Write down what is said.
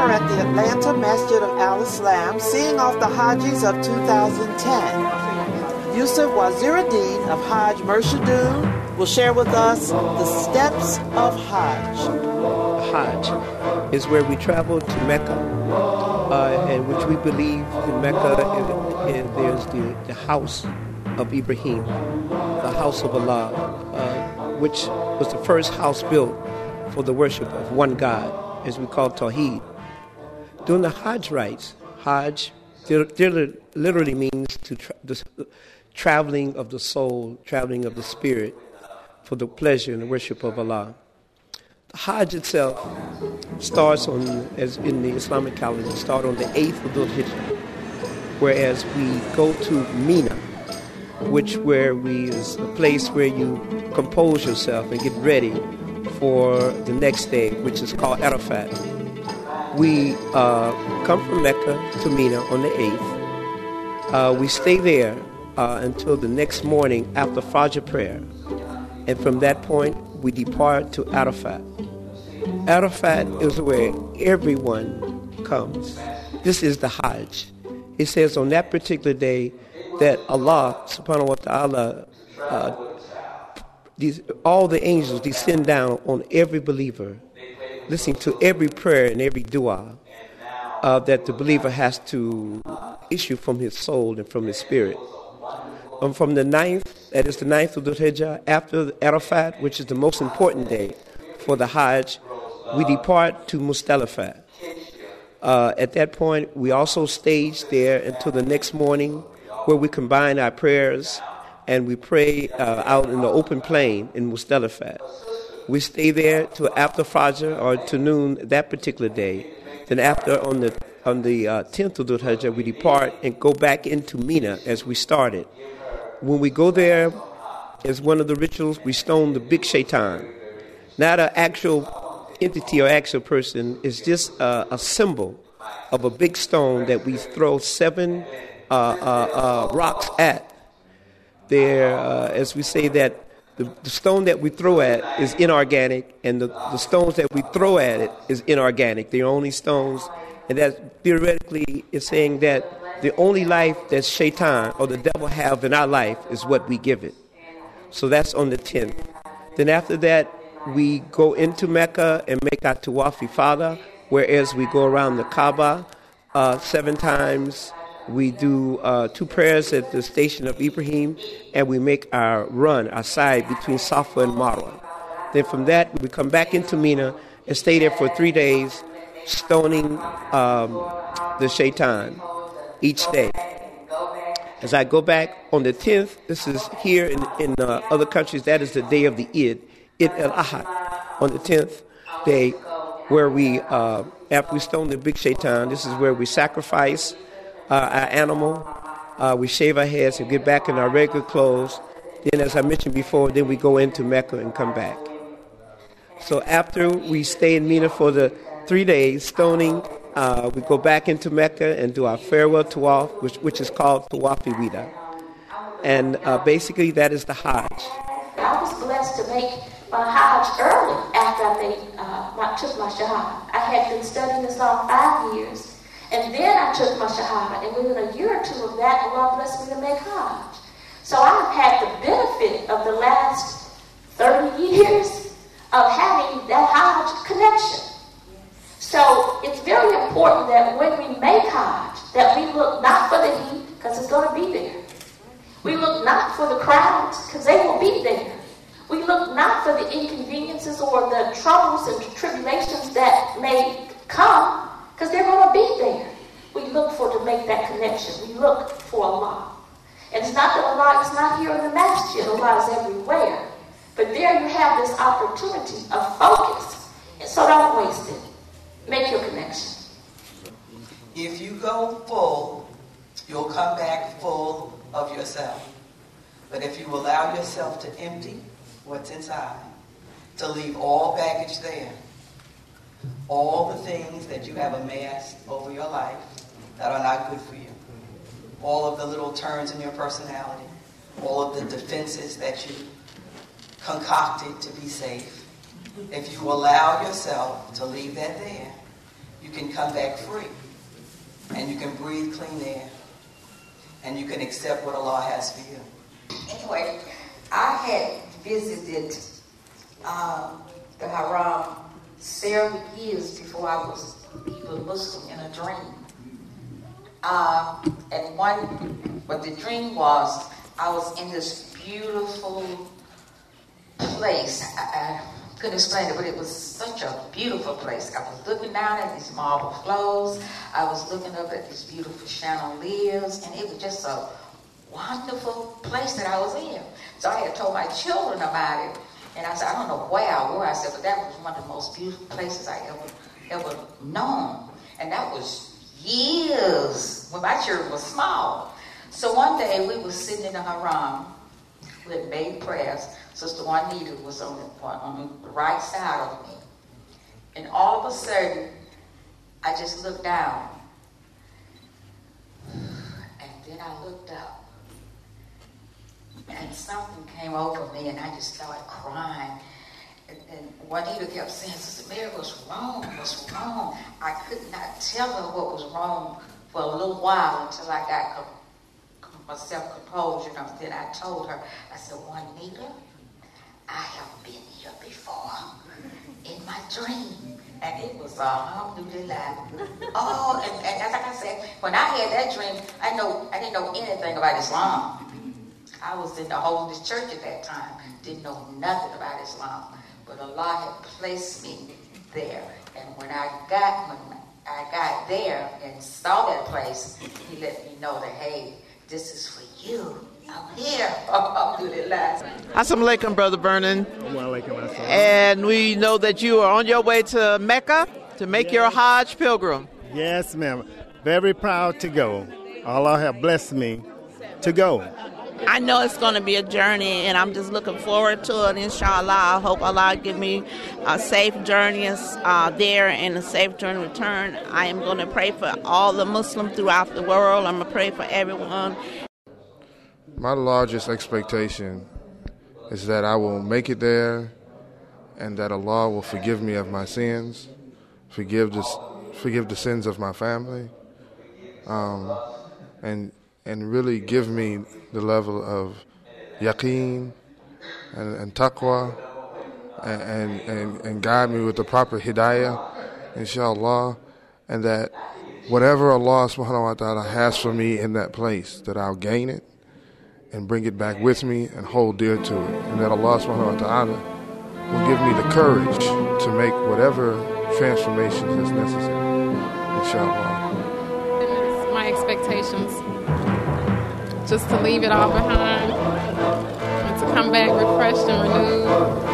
are at the Atlanta Masjid of Al-Islam, seeing off the Hajji'S of 2010. Yusuf Waziruddin of Hajj Murshidun will share with us the steps of Hajj. Hajj is where we travel to Mecca, and which we believe in Mecca there's the house of Ibrahim, the house of Allah, which was the first house built for the worship of one God, as we call Tawheed. During the Hajj rites, Hajj literally means the traveling of the soul, traveling of the spirit, for the pleasure and the worship of Allah. The Hajj itself starts as in the Islamic calendar, start on the 8th of Dhul Hijjah, whereas we go to Mina, is a place where you compose yourself and get ready for the next day, which is called Arafat. We come from Mecca to Mina on the 8th. We stay there until the next morning after Fajr prayer. And from that point, we depart to Arafat. Arafat is where everyone comes. This is the Hajj. It says on that particular day that Allah, subhanahu wa ta'ala, all the angels descend down on every believer, listening to every prayer and every dua that the believer has to issue from his soul and from his spirit. From the 9th, that is the 9th of Dhul Hijjah, after Arafat, which is the most important day for the Hajj, we depart to Muzdalifah. At that point, we also stage there until the next morning, where we combine our prayers and we pray out in the open plain in Muzdalifah. We stay there till after Fajr or to noon that particular day. Then after on the 10th of Dhul Hijjah, we depart and go back into Mina as we started. When we go there, as one of the rituals, we stone the big shaitan. Not an actual entity or actual person. It's just a symbol of a big stone that we throw 7 rocks at. There, as we say that the stone that we throw at is inorganic, and the stones that we throw at it is inorganic. They're only stones, and that theoretically is saying that the only life that shaitan or the devil have in our life is what we give it. So that's on the 10th. Then after that, we go into Mecca and make our tawaf ifadah, whereas we go around the Kaaba 7 times. We do 2 prayers at the station of Ibrahim, and we make our run, our side between Safa and Marwa. Then from that, we come back into Mina and stay there for 3 days, stoning the shaitan each day. As I go back on the 10th, this is here in other countries, that is the day of the Eid al-Ahad, on the 10th day, where we, after we stone the big shaitan, this is where we sacrifice our animal, we shave our heads and get back in our regular clothes. Then, as I mentioned before, then we go into Mecca and come back. So after we stay in Mina for the 3 days stoning, we go back into Mecca and do our farewell tawaf, which is called tawaf wida. And basically that is the Hajj. I was blessed to make my Hajj early after I took my Shahada. I had been studying Islam 5 years. And then I took my Shahada, and within a year or 2 of that, Allah blessed me to make Hajj. So I've had the benefit of the last 30 years of having that Hajj connection. So it's very important that when we make Hajj, that we look not for the heat, because it's going to be there. We look not for the crowds, because they will be there. We look not for the inconveniences or the troubles and tribulations that may come, because they're going to be there. We look to make that connection. We look for Allah. And it's not that Allah is not here in the masjid. Allah is everywhere. But there you have this opportunity of focus. And so don't waste it. Make your connection. If you go full, you'll come back full of yourself. But if you allow yourself to empty what's inside, to leave all baggage there, all the things that you have amassed over your life that are not good for you, all of the little turns in your personality, all of the defenses that you concocted to be safe, if you allow yourself to leave that there, you can come back free. And you can breathe clean air. And you can accept what Allah has for you. Anyway, I had visited the Haram several years before I was even Muslim in a dream. But the dream was I was in this beautiful place. I couldn't explain it, but it was such a beautiful place. I was looking down at these marble floors. I was looking up at these beautiful chandeliers, and it was just a wonderful place that I was in. So I had told my children about it, and I said, I don't know where I was. I said, but that was one of the most beautiful places I ever known. And that was years when my children were small. So one day we were sitting in the Haram. We had made prayers. Sister Juanita was on the right side of me. And all of a sudden, I just looked down. And then I looked up. And something came over me, and I just started crying. And Juanita kept saying, Sister Mary, what's wrong? What's wrong? I could not tell her what was wrong for a little while until I got myself composed. Then I told her, I said, Juanita, I have been here before in my dream. And it was alhamdulillah. Oh, and as like I said, when I had that dream, I didn't know anything about Islam. I was in the holiness church at that time. Didn't know nothing about Islam. But Allah had placed me there. And when I got there and saw that place, He let me know that, hey, this is for you. I'm here. Alhamdulillah. Assalamu alaikum, Brother Vernon. Alaikum. And we know that you are on your way to Mecca to make your Hajj pilgrim. Yes, ma'am. Very proud to go. Allah have blessed me to go. I know it's going to be a journey, and I'm just looking forward to it, inshallah. I hope Allah give me a safe journey there and a safe journey return. I am going to pray for all the Muslims throughout the world. I'm going to pray for everyone. My largest expectation is that I will make it there and that Allah will forgive me of my sins, forgive the sins of my family, and really give me the level of yaqeen and taqwa and guide me with the proper hidayah, inshallah, and that whatever Allah subhanahu wa ta'ala has for me in that place, that I'll gain it and bring it back with me and hold dear to it, and that Allah subhanahu wa ta'ala will give me the courage to make whatever transformation is necessary, inshallah. My expectations, just to leave it all behind and to come back refreshed and renewed.